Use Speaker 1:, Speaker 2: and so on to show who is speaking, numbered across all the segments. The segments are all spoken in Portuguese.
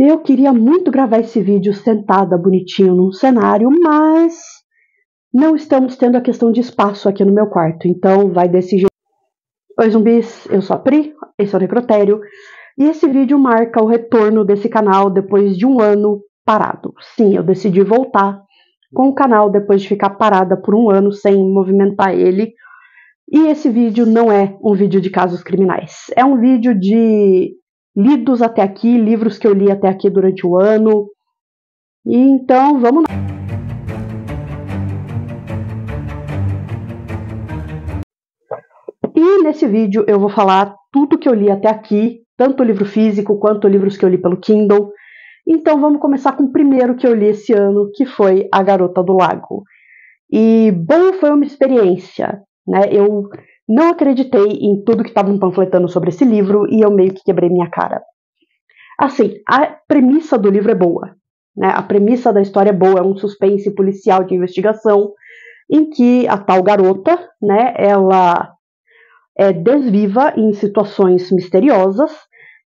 Speaker 1: Eu queria muito gravar esse vídeo sentada bonitinho num cenário, mas não estamos tendo a questão de espaço aqui no meu quarto, então vai desse jeito. Oi zumbis, eu sou a Pri, esse é o Necrotério, e esse vídeo marca o retorno desse canal depois de um ano parado. Sim, eu decidi voltar com o canal depois de ficar parada por um ano sem movimentar ele. E esse vídeo não é um vídeo de casos criminais, é um vídeo de lidos até aqui, livros que eu li até aqui durante o ano. E então, vamos lá. E nesse vídeo eu vou falar tudo que eu li até aqui, tanto o livro físico quanto livros que eu li pelo Kindle. Então vamos começar com o primeiro que eu li esse ano, que foi A Garota do Lago. E, bom, foi uma experiência, né? Eu não acreditei em tudo que estavam panfletando sobre esse livro e eu meio que quebrei minha cara. Assim, a premissa do livro é boa, né? A premissa da história é boa, é um suspense policial de investigação em que a tal garota, né, ela é desviva em situações misteriosas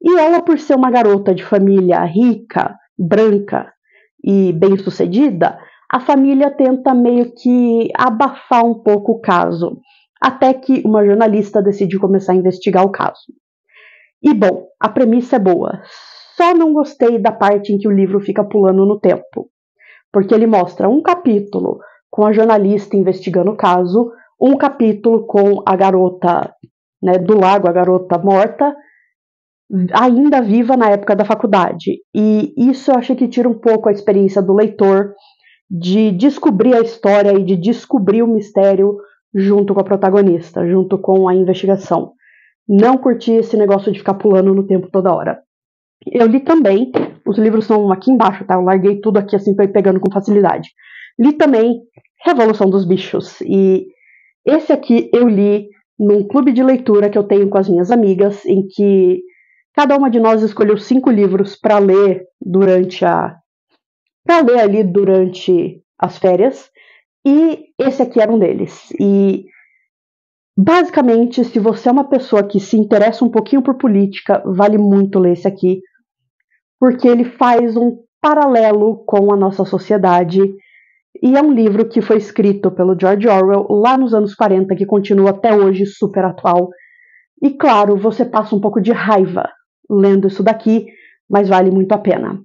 Speaker 1: e ela, por ser uma garota de família rica, branca e bem-sucedida, a família tenta meio que abafar um pouco o caso, até que uma jornalista decide começar a investigar o caso. E bom, a premissa é boa, só não gostei da parte em que o livro fica pulando no tempo, porque ele mostra um capítulo com a jornalista investigando o caso, um capítulo com a garota, né, do lago, a garota morta, ainda viva na época da faculdade. E isso eu achei que tira um pouco a experiência do leitor de descobrir a história e de descobrir o mistério junto com a protagonista, junto com a investigação. Não curti esse negócio de ficar pulando no tempo toda hora. Eu li também, os livros são aqui embaixo, tá? Eu larguei tudo aqui assim pra ir pegando com facilidade. Li também Revolução dos Bichos, e esse aqui eu li num clube de leitura que eu tenho com as minhas amigas, em que cada uma de nós escolheu 5 livros para ler ali durante as férias, e esse aqui era um deles. E basicamente, se você é uma pessoa que se interessa um pouquinho por política, vale muito ler esse aqui, porque ele faz um paralelo com a nossa sociedade, e é um livro que foi escrito pelo George Orwell lá nos anos 40, que continua até hoje super atual. E claro, você passa um pouco de raiva lendo isso daqui, mas vale muito a pena.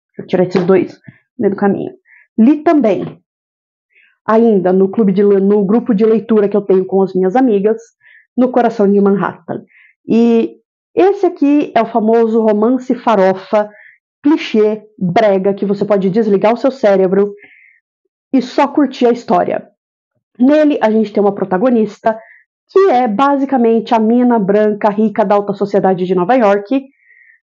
Speaker 1: Deixa eu tirar esses dois no meio do caminho. Li também, ainda no grupo de leitura que eu tenho com as minhas amigas, No Coração de Manhattan. E esse aqui é o famoso romance farofa, clichê, brega, que você pode desligar o seu cérebro e só curtir a história. Nele a gente tem uma protagonista que é basicamente a mina branca rica da alta sociedade de Nova York,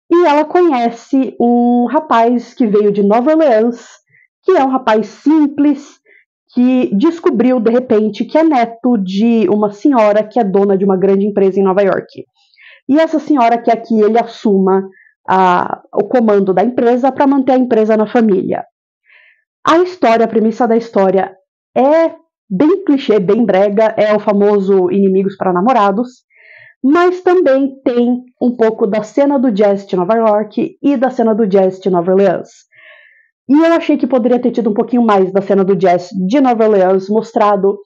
Speaker 1: e ela conhece um rapaz que veio de Nova Orleans, que é um rapaz simples, que descobriu de repente que é neto de uma senhora que é dona de uma grande empresa em Nova York. E essa senhora quer que ele assuma o comando da empresa para manter a empresa na família. A premissa da história é bem clichê, bem brega, é o famoso inimigos para namorados, mas também tem um pouco da cena do jazz de Nova York e da cena do jazz de Nova Orleans. E eu achei que poderia ter tido um pouquinho mais da cena do jazz de Nova Orleans, mostrado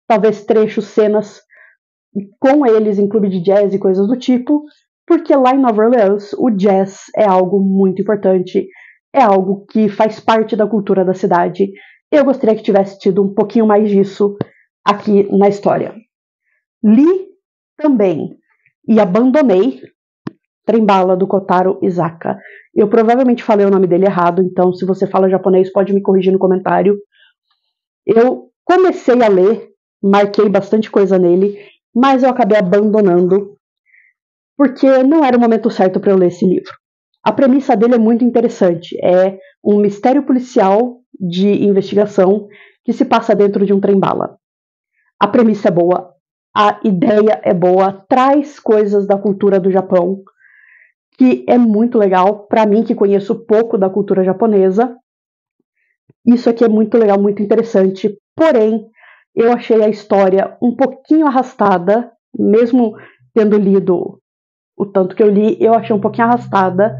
Speaker 1: talvez trechos, cenas com eles em clube de jazz e coisas do tipo, porque lá em Nova Orleans o jazz é algo muito importante, é algo que faz parte da cultura da cidade. Eu gostaria que tivesse tido um pouquinho mais disso aqui na história. Li também e abandonei Trem-bala, do Kotaro Isaka. Eu provavelmente falei o nome dele errado, então se você fala japonês pode me corrigir no comentário. Eu comecei a ler, marquei bastante coisa nele, mas eu acabei abandonando porque não era o momento certo para eu ler esse livro. A premissa dele é muito interessante, é um mistério policial de investigação que se passa dentro de um trem-bala. A premissa é boa, a ideia é boa, traz coisas da cultura do Japão, que é muito legal, para mim que conheço pouco da cultura japonesa. Isso aqui é muito legal, muito interessante, porém, eu achei a história um pouquinho arrastada, mesmo tendo lido o tanto que eu li, eu achei um pouquinho arrastada,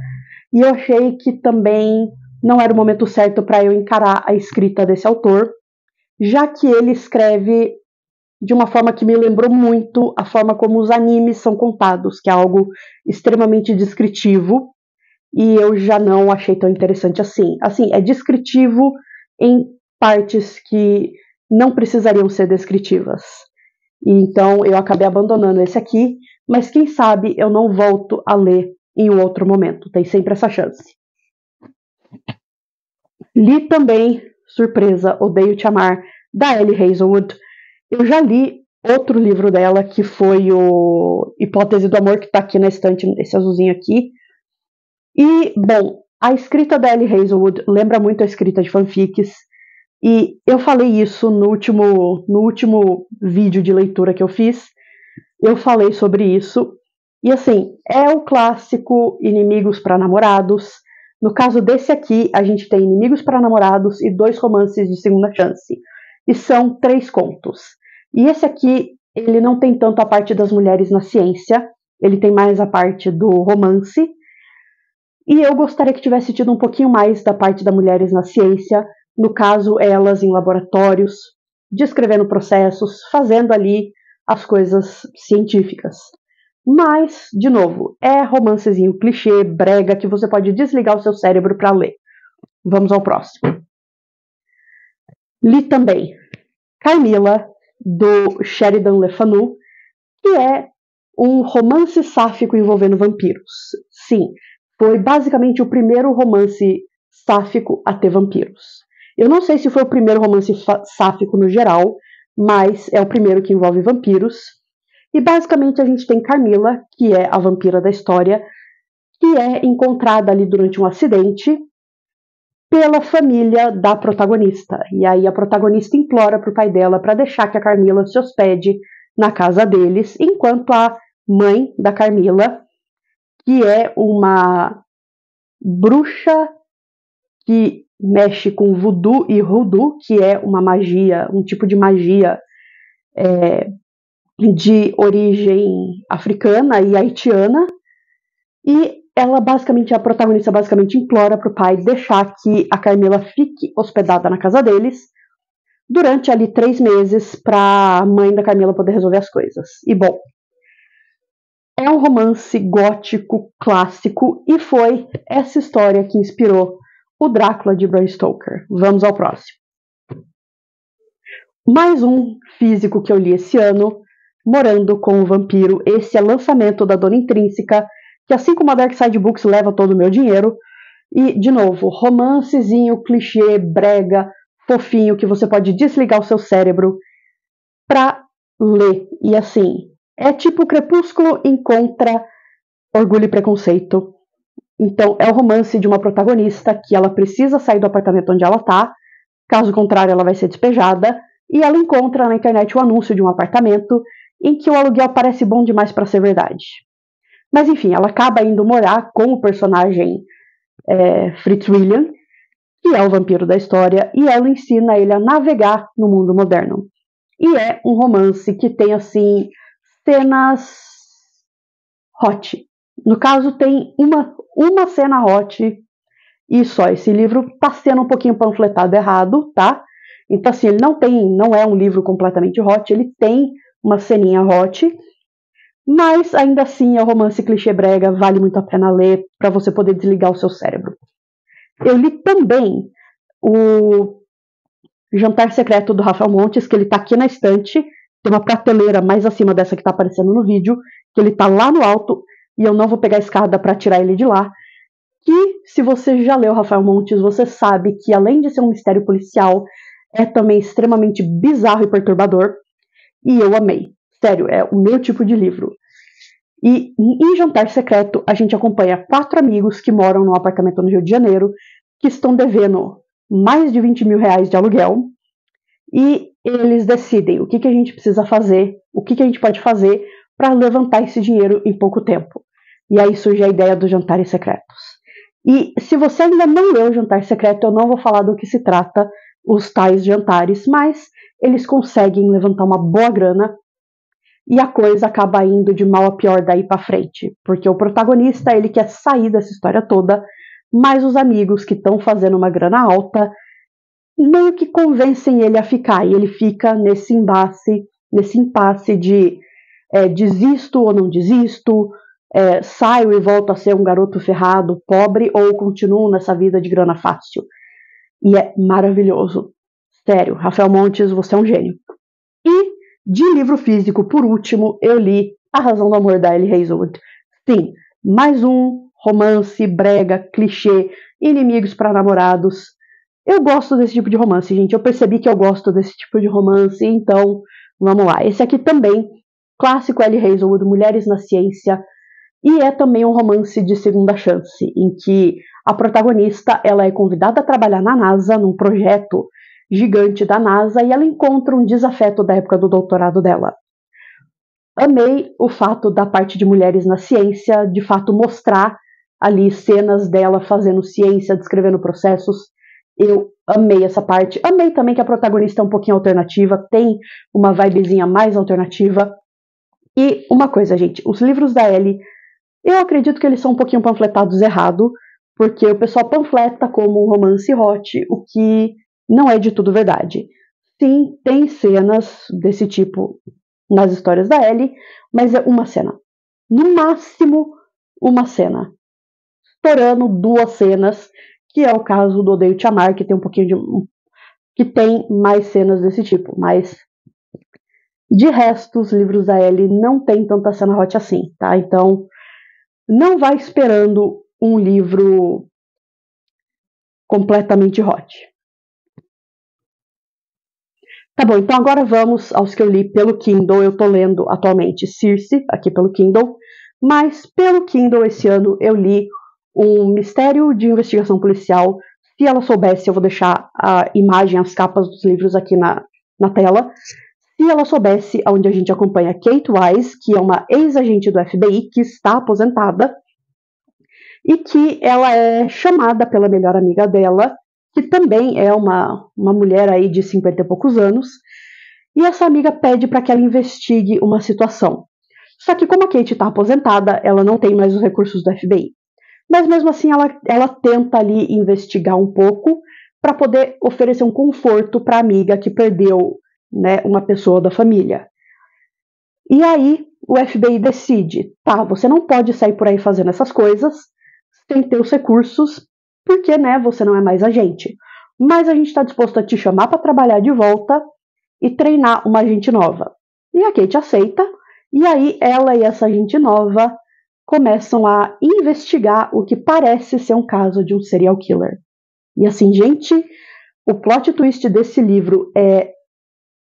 Speaker 1: e eu achei que também não era o momento certo para eu encarar a escrita desse autor, já que ele escreve de uma forma que me lembrou muito a forma como os animes são contados, que é algo extremamente descritivo, e eu já não achei tão interessante assim. Assim, é descritivo em partes que não precisariam ser descritivas. Então eu acabei abandonando esse aqui, mas quem sabe eu não volto a ler em um outro momento. Tem sempre essa chance. Li também, surpresa, Odeio Te Amar, da Ellie Hazelwood. Eu já li outro livro dela, que foi o Hipótese do Amor, que está aqui na estante, esse azulzinho aqui. E, bom, a escrita da Ellie Hazelwood lembra muito a escrita de fanfics, e eu falei isso no último vídeo de leitura que eu fiz. Eu falei sobre isso, e assim, é o clássico inimigos para namorados. No caso desse aqui, a gente tem inimigos para namorados e 2 romances de segunda chance, e são 3 contos. E esse aqui, ele não tem tanto a parte das mulheres na ciência, ele tem mais a parte do romance, e eu gostaria que tivesse tido um pouquinho mais da parte das mulheres na ciência, no caso, elas em laboratórios, descrevendo processos, fazendo ali as coisas científicas. Mas, de novo, é romancezinho clichê, brega, que você pode desligar o seu cérebro para ler. Vamos ao próximo. Li também Carmilla, do Sheridan Le Fanu, que é um romance sáfico envolvendo vampiros. Sim, foi basicamente o primeiro romance sáfico a ter vampiros. Eu não sei se foi o primeiro romance sáfico no geral, mas é o primeiro que envolve vampiros. E basicamente a gente tem Carmilla, que é a vampira da história, que é encontrada ali durante um acidente pela família da protagonista. E aí a protagonista implora pro pai dela para deixar que a Carmilla se hospede na casa deles, enquanto a mãe da Carmilla, que é uma bruxa que mexe com voodoo e hoodoo, que é uma magia, um tipo de magia de origem africana e haitiana, e ela basicamente, a protagonista basicamente implora pro pai deixar que a Carmilla fique hospedada na casa deles durante ali 3 meses para a mãe da Carmilla poder resolver as coisas. E bom, é um romance gótico clássico e foi essa história que inspirou o Drácula de Bram Stoker. Vamos ao próximo. Mais um físico que eu li esse ano, Morando com o Vampiro. Esse é lançamento da Dona Intrínseca, que assim como a Dark Side Books leva todo o meu dinheiro. E, de novo, romancezinho, clichê, brega, fofinho, que você pode desligar o seu cérebro pra ler. E assim, é tipo Crepúsculo encontra Orgulho e Preconceito. Então, é o romance de uma protagonista que ela precisa sair do apartamento onde ela tá, caso contrário ela vai ser despejada, e ela encontra na internet o anúncio de um apartamento em que o aluguel parece bom demais para ser verdade. Mas enfim, ela acaba indo morar com o personagem Fritz William, que é o vampiro da história, e ela ensina ele a navegar no mundo moderno. E é um romance que tem, assim, cenas hot. No caso, tem uma cena hot e só. Esse livro tá sendo um pouquinho panfletado errado, tá? Então, assim, ele não é um livro completamente hot, ele tem uma ceninha hot, mas ainda assim é um romance clichê brega, vale muito a pena ler para você poder desligar o seu cérebro. Eu li também o Jantar Secreto do Rafael Montes, que ele tá aqui na estante, tem uma prateleira mais acima dessa que tá aparecendo no vídeo, que ele tá lá no alto, e eu não vou pegar a escada para tirar ele de lá. Que, se você já leu Rafael Montes, você sabe que além de ser um mistério policial, é também extremamente bizarro e perturbador, e eu amei. Sério, é o meu tipo de livro. E em Jantar Secreto, a gente acompanha 4 amigos que moram num apartamento no Rio de Janeiro, que estão devendo mais de 20 mil reais de aluguel, e eles decidem o que a gente precisa fazer, o que a gente pode fazer para levantar esse dinheiro em pouco tempo. E aí surge a ideia dos Jantares Secretos. E se você ainda não leu Jantar Secreto, eu não vou falar do que se trata os tais jantares, mas eles conseguem levantar uma boa grana e a coisa acaba indo de mal a pior daí para frente, porque o protagonista, ele quer sair dessa história toda, mas os amigos que estão fazendo uma grana alta meio que convencem ele a ficar, e ele fica nesse impasse de desisto ou não desisto, saio e volto a ser um garoto ferrado, pobre, ou continuo nessa vida de grana fácil. E é maravilhoso. Sério, Rafael Montes, você é um gênio. E de livro físico, por último, eu li A Razão do Amor, da Ellie Hazelwood. Sim, mais um romance brega, clichê, inimigos para namorados. Eu gosto desse tipo de romance, gente. Eu percebi que eu gosto desse tipo de romance, então vamos lá. Esse aqui também, clássico Ellie Hazelwood, Mulheres na Ciência, e é também um romance de segunda chance, em que a protagonista ela é convidada a trabalhar na NASA, num projeto gigante da NASA, e ela encontra um desafeto da época do doutorado dela. Amei o fato da parte de Mulheres na Ciência, de fato mostrar ali cenas dela fazendo ciência, descrevendo processos. Eu amei essa parte. Amei também que a protagonista é um pouquinho alternativa, tem uma vibezinha mais alternativa. E uma coisa, gente, os livros da Ellie, eu acredito que eles são um pouquinho panfletados errado, porque o pessoal panfleta como um romance hot, o que não é de tudo verdade. Sim, tem cenas desse tipo nas histórias da Ellie, mas é uma cena. No máximo, uma cena. Estourando 2 cenas, que é o caso do Odeio Te Amar, que tem um pouquinho de... que tem mais cenas desse tipo, mas de resto, os livros da Ellie não tem tanta cena hot assim, tá? Então, não vai esperando um livro completamente hot. Tá bom, então agora vamos aos que eu li pelo Kindle. Eu tô lendo atualmente Circe, aqui pelo Kindle, mas pelo Kindle esse ano eu li um mistério de investigação policial. Se ela soubesse, eu vou deixar a imagem, as capas dos livros aqui na tela. Se ela soubesse, onde a gente acompanha Kate Wise, que é uma ex-agente do FBI que está aposentada, e que ela é chamada pela melhor amiga dela, que também é uma mulher aí de 50 e poucos anos, e essa amiga pede para que ela investigue uma situação. Só que como a Kate está aposentada, ela não tem mais os recursos do FBI. Mas mesmo assim ela tenta ali investigar um pouco para poder oferecer um conforto para a amiga que perdeu, né, uma pessoa da família. E aí o FBI decide, tá, você não pode sair por aí fazendo essas coisas sem ter os recursos, porque, né, você não é mais agente. Mas a gente está disposto a te chamar para trabalhar de volta e treinar uma agente nova. E a Kate aceita, e aí ela e essa agente nova começam a investigar o que parece ser um caso de um serial killer. E assim, gente, o plot twist desse livro é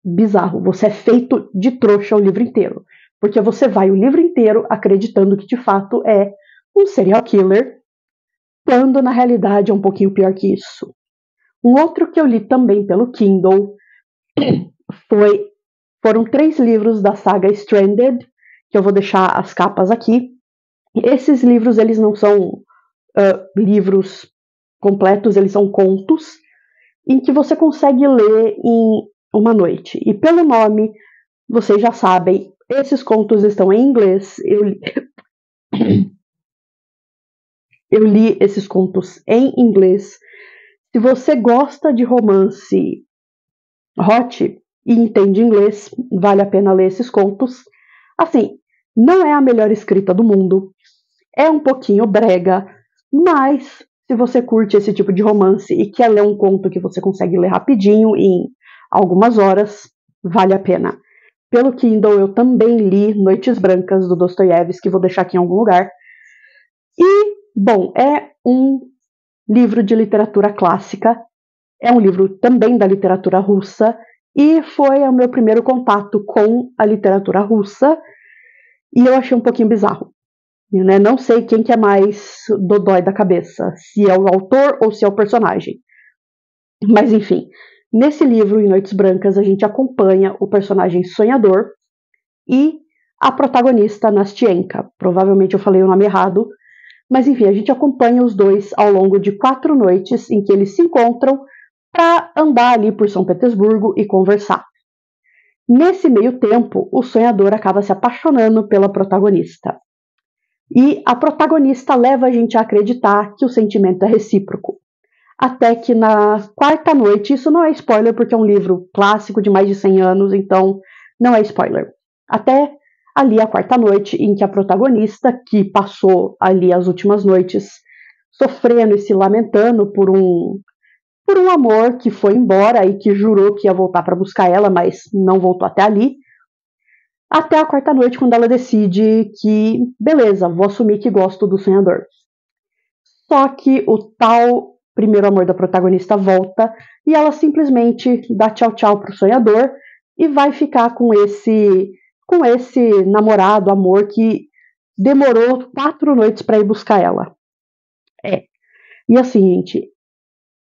Speaker 1: bizarro. Você é feito de trouxa o livro inteiro. Porque você vai o livro inteiro acreditando que de fato é um serial killer, quando na realidade é um pouquinho pior que isso. Um outro que eu li também pelo Kindle foram 3 livros da saga Stranded, que eu vou deixar as capas aqui. Esses livros eles não são livros completos, eles são contos em que você consegue ler em uma noite. E pelo nome, vocês já sabem, esses contos estão em inglês. Eu li esses contos em inglês. Se você gosta de romance hot e entende inglês, vale a pena ler esses contos. Assim, não é a melhor escrita do mundo, é um pouquinho brega, mas se você curte esse tipo de romance e quer ler um conto que você consegue ler rapidinho, em algumas horas, vale a pena. Pelo Kindle eu também li Noites Brancas, do Dostoiévski, vou deixar aqui em algum lugar. E, bom, é um livro de literatura clássica, é um livro também da literatura russa, e foi o meu primeiro contato com a literatura russa, e eu achei um pouquinho bizarro. Né? Não sei quem que é mais dodói da cabeça, se é o autor ou se é o personagem. Mas enfim, nesse livro, em Noites Brancas, a gente acompanha o personagem Sonhador e a protagonista Nastienka. Provavelmente eu falei o nome errado, mas enfim, a gente acompanha os dois ao longo de 4 noites em que eles se encontram para andar ali por São Petersburgo e conversar. Nesse meio tempo, o sonhador acaba se apaixonando pela protagonista. E a protagonista leva a gente a acreditar que o sentimento é recíproco. Até que na quarta noite, isso não é spoiler porque é um livro clássico de mais de 100 anos, então não é spoiler. Até ali a quarta noite em que a protagonista, que passou ali as últimas noites sofrendo e se lamentando por um amor que foi embora e que jurou que ia voltar para buscar ela, mas não voltou até ali. Até a quarta noite, quando ela decide que, beleza, vou assumir que gosto do sonhador. Só que o tal primeiro amor da protagonista volta e ela simplesmente dá tchau tchau pro sonhador e vai ficar com esse namorado, amor, que demorou 4 noites para ir buscar ela. E assim, gente,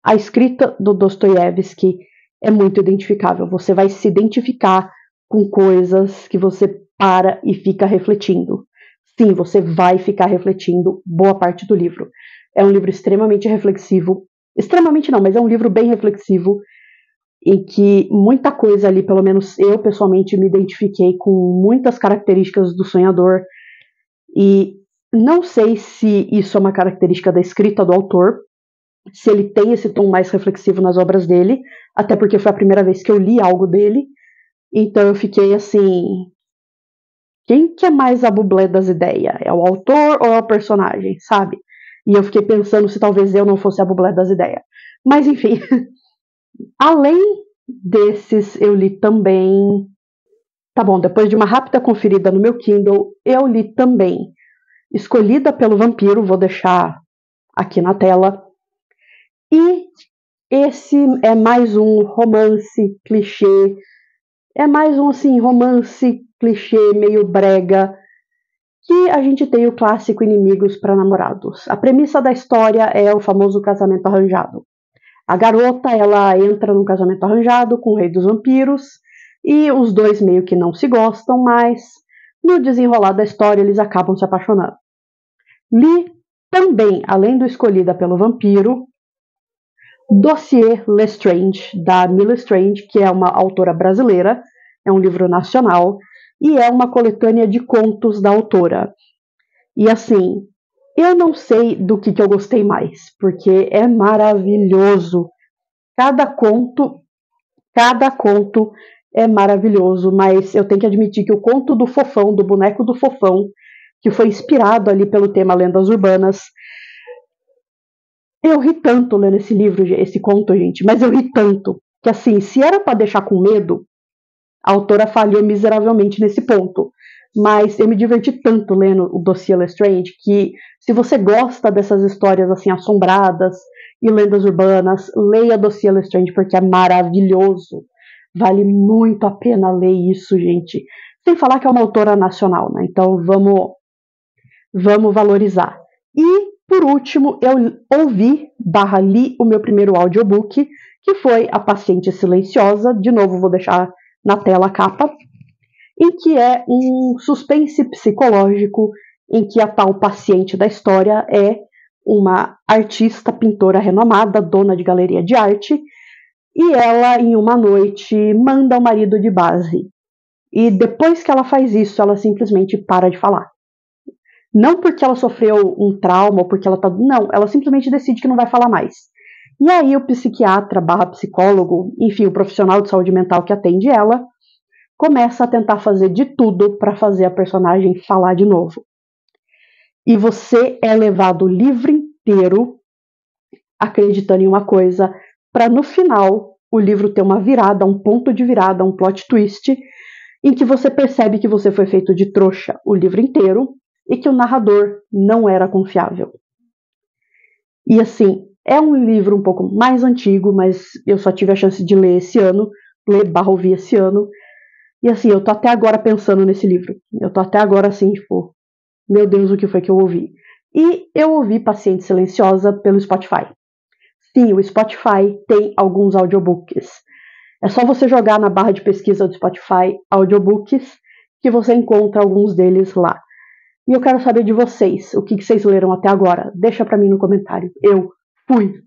Speaker 1: a escrita do Dostoiévski é muito identificável. Você vai se identificar com coisas que você para e fica refletindo. Sim, você vai ficar refletindo boa parte do livro. É um livro extremamente reflexivo. Extremamente não, mas é um livro bem reflexivo, em que muita coisa ali, pelo menos eu pessoalmente me identifiquei com muitas características do sonhador. E não sei se isso é uma característica da escrita do autor, se ele tem esse tom mais reflexivo nas obras dele, até porque foi a primeira vez que eu li algo dele, então eu fiquei assim, quem que é mais a bublé das ideias? É o autor ou é o personagem, sabe? E eu fiquei pensando se talvez eu não fosse a bublé das ideias. Mas enfim, além desses, eu li também... Tá bom, depois de uma rápida conferida no meu Kindle, eu li também Escolhida pelo Vampiro, vou deixar aqui na tela. E esse é mais um romance clichê, é mais um assim, romance clichê meio brega, que a gente tem o clássico Inimigos para Namorados. A premissa da história é o famoso casamento arranjado. A garota, ela entra num casamento arranjado com o rei dos vampiros, e os dois meio que não se gostam, mas no desenrolar da história eles acabam se apaixonando. Li também, além do Escolhida pelo Vampiro, Dossier Lestrange, da Mila Strange, que é uma autora brasileira, é um livro nacional, e é uma coletânea de contos da autora. E assim, eu não sei do que eu gostei mais, porque é maravilhoso. Cada conto é maravilhoso, mas eu tenho que admitir que o conto do Fofão, do boneco do Fofão, que foi inspirado ali pelo tema Lendas Urbanas, eu ri tanto lendo esse livro, esse conto, gente, mas eu ri tanto, que assim, se era para deixar com medo, a autora falhou miseravelmente nesse ponto. Mas eu me diverti tanto lendo o Dossier Lestrange que, se você gosta dessas histórias assim assombradas e lendas urbanas, leia Dossier Lestrange porque é maravilhoso. Vale muito a pena ler isso, gente. Sem falar que é uma autora nacional, né? Então vamos valorizar. E, por último, eu li o meu primeiro audiobook, que foi A Paciente Silenciosa. De novo, vou deixar na tela a capa, em que é um suspense psicológico, em que a tal paciente da história é uma artista, pintora renomada, dona de galeria de arte, e ela, em uma noite, manda o marido de base. E depois que ela faz isso, ela simplesmente para de falar. Não porque ela sofreu um trauma ou porque ela tá... Não, ela simplesmente decide que não vai falar mais. E aí o psiquiatra / psicólogo, enfim, o profissional de saúde mental que atende ela, começa a tentar fazer de tudo para fazer a personagem falar de novo. E você é levado o livro inteiro acreditando em uma coisa, para no final o livro ter uma virada, um ponto de virada, um plot twist, em que você percebe que você foi feito de trouxa o livro inteiro e que o narrador não era confiável. E assim, é um livro um pouco mais antigo, mas eu só tive a chance de ler esse ano, ouvir esse ano. E assim, eu tô até agora pensando nesse livro. Eu tô até agora assim, tipo, meu Deus, o que foi que eu ouvi? E eu ouvi Paciente Silenciosa pelo Spotify. Sim, o Spotify tem alguns audiobooks. É só você jogar na barra de pesquisa do Spotify audiobooks que você encontra alguns deles lá. E eu quero saber de vocês, o que vocês leram até agora. Deixa pra mim no comentário. Eu fui!